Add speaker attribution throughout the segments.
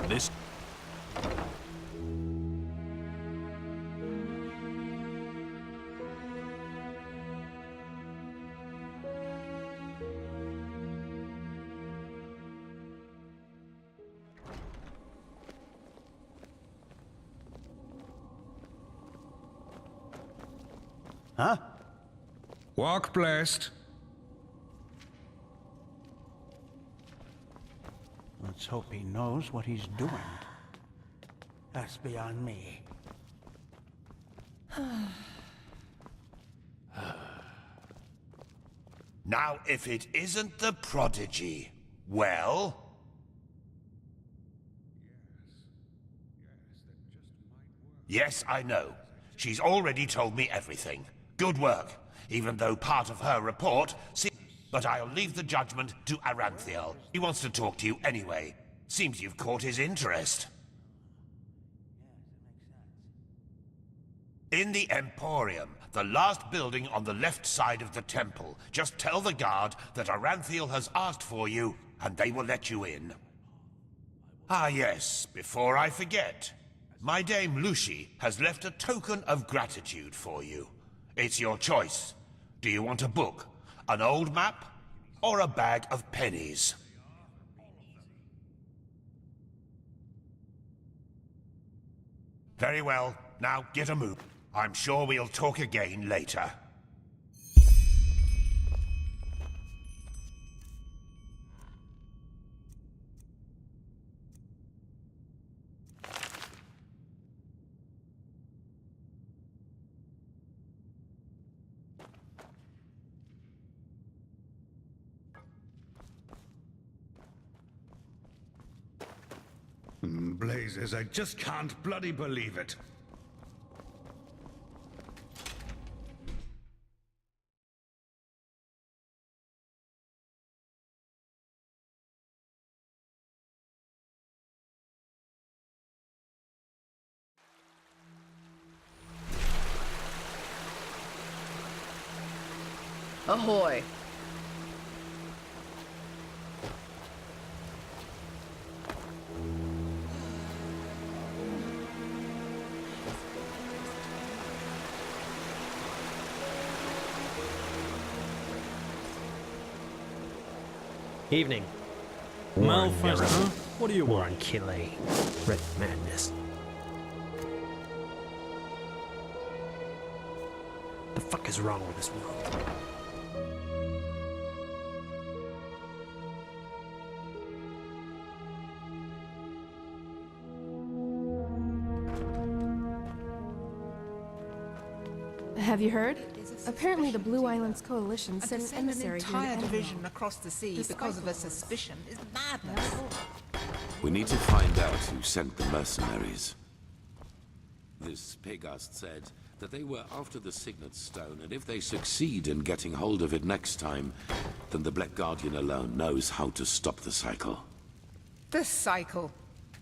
Speaker 1: This...
Speaker 2: Huh?
Speaker 3: Walk blessed.
Speaker 2: Let's hope he knows what he's doing. That's beyond me.
Speaker 4: Now, if it isn't the prodigy, well... Yes, I know. She's already told me everything. Good work, even though part of her report... But I'll leave the judgment to Aranthiel. He wants to talk to you anyway. Seems you've caught his interest. In the Emporium, the last building on the left side of the temple. Just tell the guard that Aranthiel has asked for you, and they will let you in. Ah yes, before I forget. My dame Lucy has left a token of gratitude for you. It's your choice. Do you want a book, an old map, or a bag of pennies? Very well. Now get a move. I'm sure we'll talk again later.
Speaker 3: Blazes, I just can't bloody believe it.
Speaker 5: Ahoy.
Speaker 6: Evening.
Speaker 1: Malfast, huh? What do you
Speaker 6: War
Speaker 1: want?
Speaker 6: on Kile. Red madness. The fuck is wrong with this world?
Speaker 7: Have you heard? Apparently the Blue Islands Coalition
Speaker 8: To
Speaker 7: sent an
Speaker 8: send an
Speaker 7: emissary to
Speaker 8: entire
Speaker 7: Enderal.
Speaker 8: division across the sea because of a suspicion is madness.
Speaker 9: We need to find out who sent the mercenaries. This Pegast said that they were after the Signet Stone, and if they succeed in getting hold of it next time, then the Black Guardian alone knows how to stop the cycle.
Speaker 8: The cycle.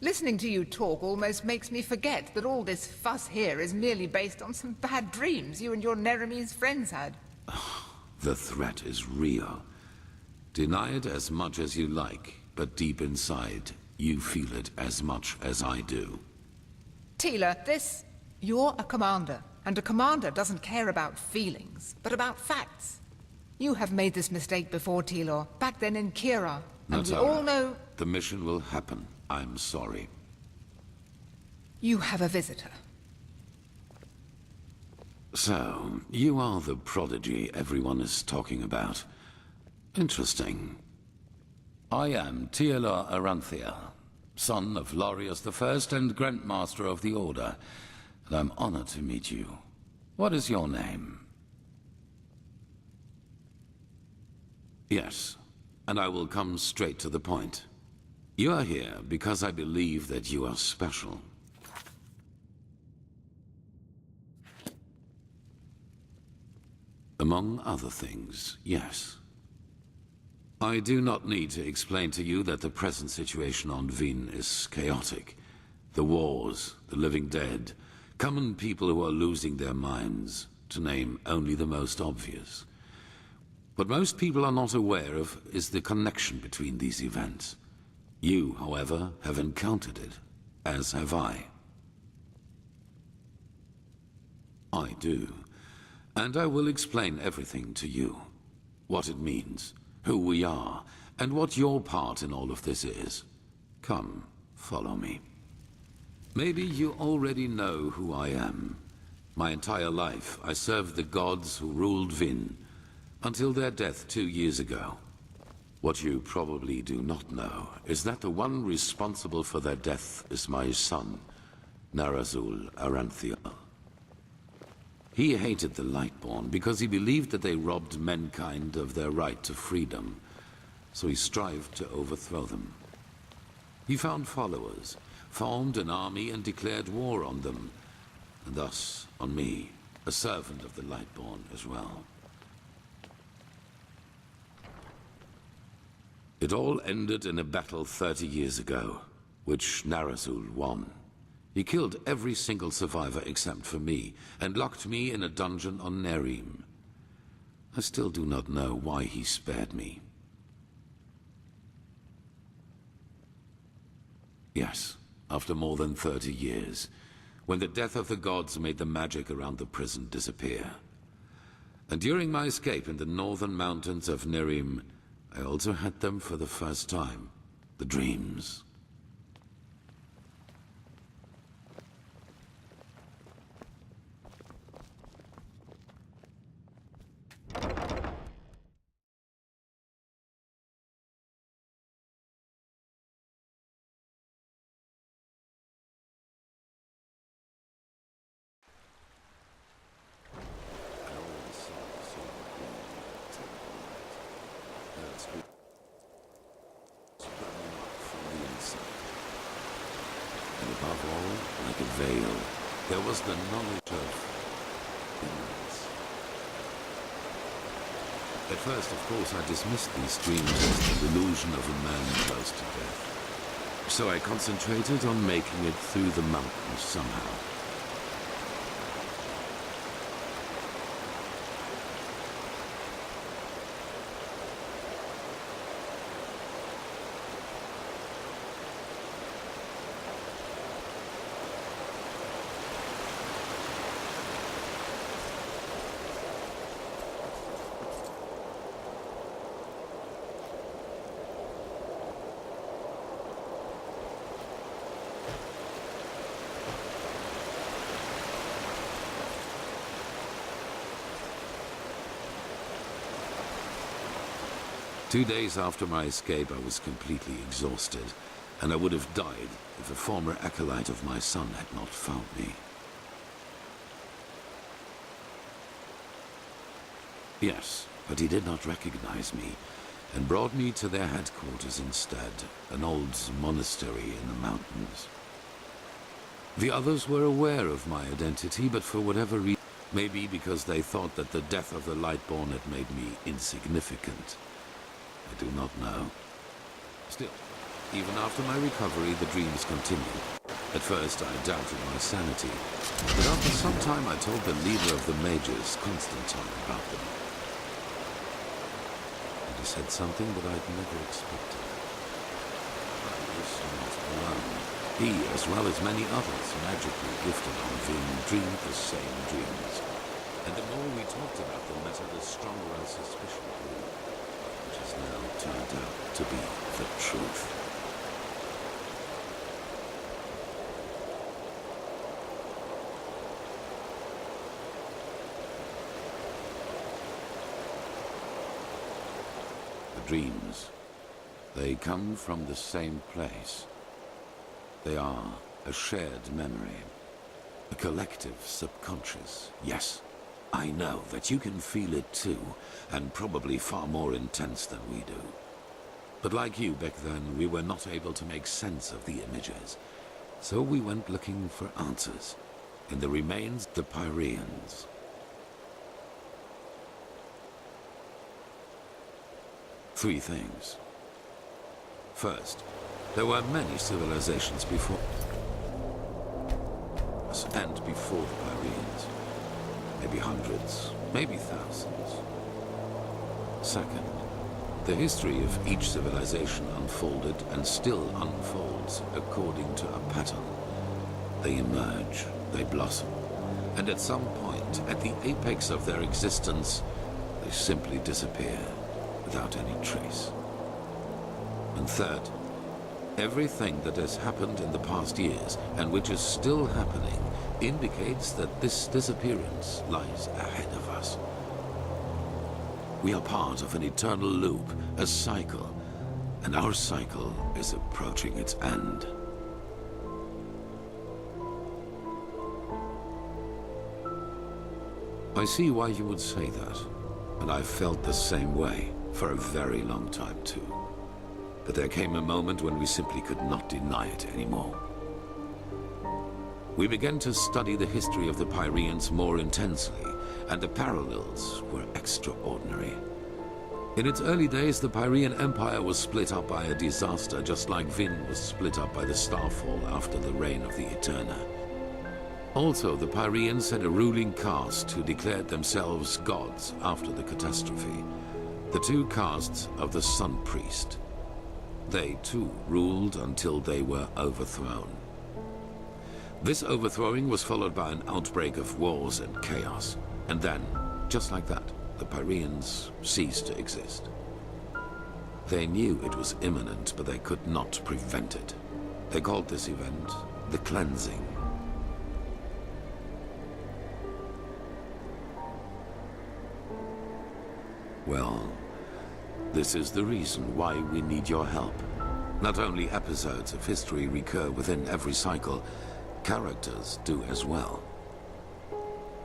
Speaker 8: Listening to you talk almost makes me forget that all this fuss here is merely based on some bad dreams you and your Neremese friends had.
Speaker 9: The threat is real. Deny it as much as you like, but deep inside, you feel it as much as I do.
Speaker 8: Tila, you're a commander, and a commander doesn't care about feelings, but about facts. You have made this mistake before, Tilor, back then in Kira, and we all know...
Speaker 9: The mission will happen. I'm sorry.
Speaker 8: You have a visitor.
Speaker 9: So, you are the prodigy everyone is talking about. Interesting. I am Teilor Aranthiel, son of Lorius I and Grand Master of the Order, and I'm honored to meet you. What is your name? Yes, and I will come straight to the point. You are here because I believe that you are special. Among other things, yes. I do not need to explain to you that the present situation on Vin is chaotic. The wars, the living dead, common people who are losing their minds, to name only the most obvious. What most people are not aware of is the connection between these events. You, however, have encountered it, as have I. I do. And I will explain everything to you. What it means, who we are, and what your part in all of this is. Come, follow me. Maybe you already know who I am. My entire life, I served the gods who ruled Vin, until their death 2 years ago. What you probably do not know is that the one responsible for their death is my son, Narazul Aranthiel. He hated the Lightborn because he believed that they robbed mankind of their right to freedom, so he strived to overthrow them. He found followers, formed an army and declared war on them, and thus on me, a servant of the Lightborn as well. It all ended in a battle 30 years ago, which Narazul won. He killed every single survivor except for me, and locked me in a dungeon on Nerim. I still do not know why he spared me. Yes, after more than 30 years, when the death of the gods made the magic around the prison disappear. And during my escape in the northern mountains of Nerim, I also had them for the first time, the dreams. And above all, like a veil, there was the knowledge of ignorance. At first, of course, I dismissed these dreams as the delusion of a man close to death. So I concentrated on making it through the mountains somehow. Two days after my escape, I was completely exhausted, and I would have died if a former acolyte of my son had not found me. Yes, but he did not recognize me, and brought me to their headquarters instead, an old monastery in the mountains. The others were aware of my identity, but for whatever reason, maybe because they thought that the death of the Lightborn had made me insignificant. I do not know. Still, even after my recovery, the dreams continued. At first, I doubted my sanity, but after some time, I told the leader of the mages, Constantine, about them. And he said something that I'd never expected. I was not alone. He, as well as many others, magically gifted on Vin, dreamed the same dreams. And the more we talked about the matter, the stronger our suspicion grew. Now turned out to be the truth. The dreams, they come from the same place. They are a shared memory, a collective subconscious, yes. I know that you can feel it too, and probably far more intense than we do. But like you back then, we were not able to make sense of the images. So we went looking for answers in the remains of the Pyreans. Three things. First, there were many civilizations before us and before the Pyreans. Maybe hundreds, maybe thousands. Second, The history of each civilization unfolded and still unfolds according to a pattern. They emerge, they blossom, and at some point, at the apex of their existence, they simply disappear without any trace. And third, everything that has happened in the past years, and which is still happening, indicates that this disappearance lies ahead of us. We are part of an eternal loop, a cycle, and our cycle is approaching its end. I see why you would say that, and I've felt the same way for a very long time too. But there came a moment when we simply could not deny it anymore. We began to study the history of the Pyreans more intensely, and the parallels were extraordinary. In its early days, the Pyrean Empire was split up by a disaster, just like Vin was split up by the Starfall after the reign of the Eterna. Also, the Pyreans had a ruling caste who declared themselves gods after the catastrophe. The two castes of the Sun Priest. They, too, ruled until they were overthrown. This overthrowing was followed by an outbreak of wars and chaos. And then, just like that, the Pyreans ceased to exist. They knew it was imminent, but they could not prevent it. They called this event the Cleansing. Well, this is the reason why we need your help. Not only episodes of history recur within every cycle, characters do as well.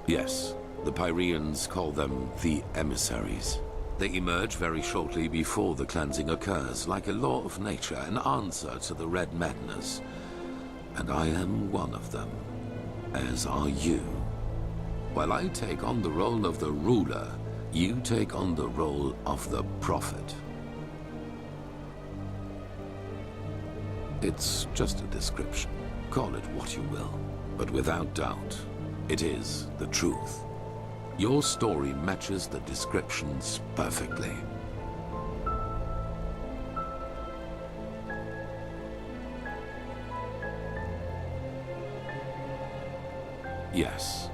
Speaker 9: Yes, the Pyreans call them the emissaries. They emerge very shortly before the cleansing occurs, like a law of nature, an answer to the Red Madness. And I am one of them, as are you. While I take on the role of the ruler, you take on the role of the prophet. It's just a description. Call it what you will. But without doubt, it is the truth. Your story matches the descriptions perfectly. Yes.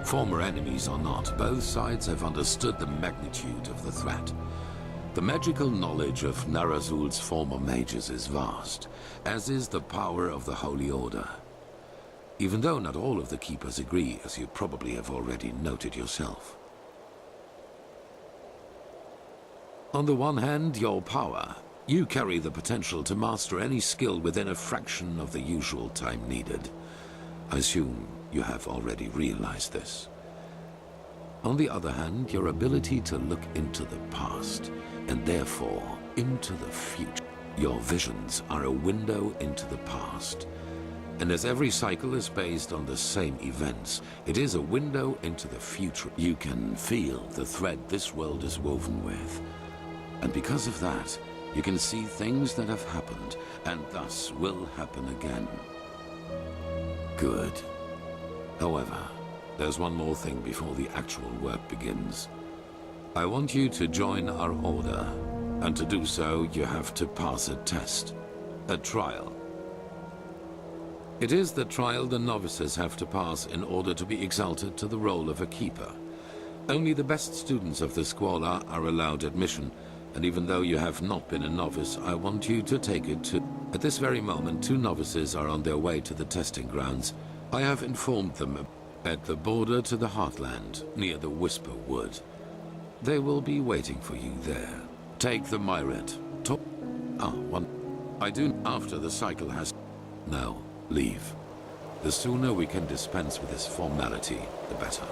Speaker 9: Former enemies or not, both sides have understood the magnitude of the threat. The magical knowledge of Narazul's former mages is vast, as is the power of the Holy Order. Even though not all of the Keepers agree, as you probably have already noted yourself. On the one hand, your power. You carry the potential to master any skill within a fraction of the usual time needed. I assume you have already realized this. On the other hand, your ability to look into the past, and therefore into the future. Your visions are a window into the past. And as every cycle is based on the same events, it is a window into the future. You can feel the thread this world is woven with. And because of that, you can see things that have happened, and thus will happen again. Good. However, there's one more thing before the actual work begins. I want you to join our order, and to do so, you have to pass a test. A trial. It is the trial the novices have to pass in order to be exalted to the role of a keeper. Only the best students of the Squalor are allowed admission, and even though you have not been a novice, I want you to take it to... At this very moment, 2 novices are on their way to the testing grounds. I have informed them at the border to the Heartland, near the Whisper Wood. They will be waiting for you there. Take the Myret. I do after the cycle has... No. Leave. The sooner we can dispense with this formality, the better.